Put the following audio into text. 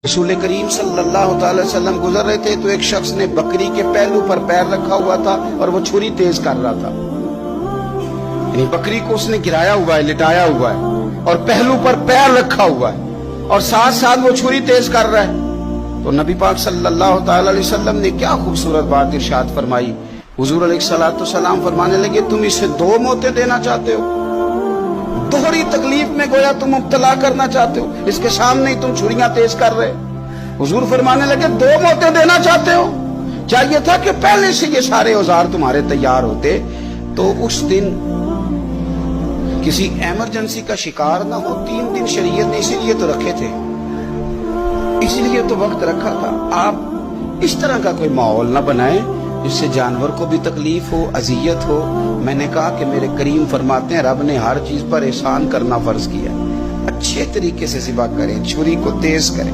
रसूल करीम सल्लल्लाहु अलैहि वसल्लम गुजर रहे थे तो एक शख्स ने बकरी के पहलू पर पैर रखा हुआ था और वो छुरी तेज कर रहा था। यानी बकरी को उसने गिराया हुआ है, लिटाया हुआ है और पहलू पर पैर रखा हुआ है और साथ साथ वो छुरी तेज कर रहा है। तो नबी पाक सल्लल्लाहु अलैहि वसल्लम ने क्या खूबसूरत बात इरशाद फरमाई। हुजूर अलैहिस्सलाम फरमाने लगे, तुम इसे दो मौतें देना चाहते हो, दोहरी तकलीफ में गोया तुम मुब्तला करना चाहते हो, इसके सामने ही तुम छुरियां तेज कर रहे। हुजूर फरमाने लगे, दो मौतें देना चाहते हो, चाहिए था कि पहले से ये सारे औजार तुम्हारे तैयार होते तो उस दिन किसी इमरजेंसी का शिकार ना हो। 3 दिन शरीयत ने इसीलिए तो रखे थे, इसलिए तो वक्त रखा था। आप इस तरह का कोई माहौल ना बनाए जिससे जानवर को भी तकलीफ हो, अजियत हो। मैंने कहा कि मेरे करीम फरमाते हैं, रब ने हर चीज पर एहसान करना फर्ज किया। अच्छे तरीके से ज़िबा करें, छुरी को तेज करें।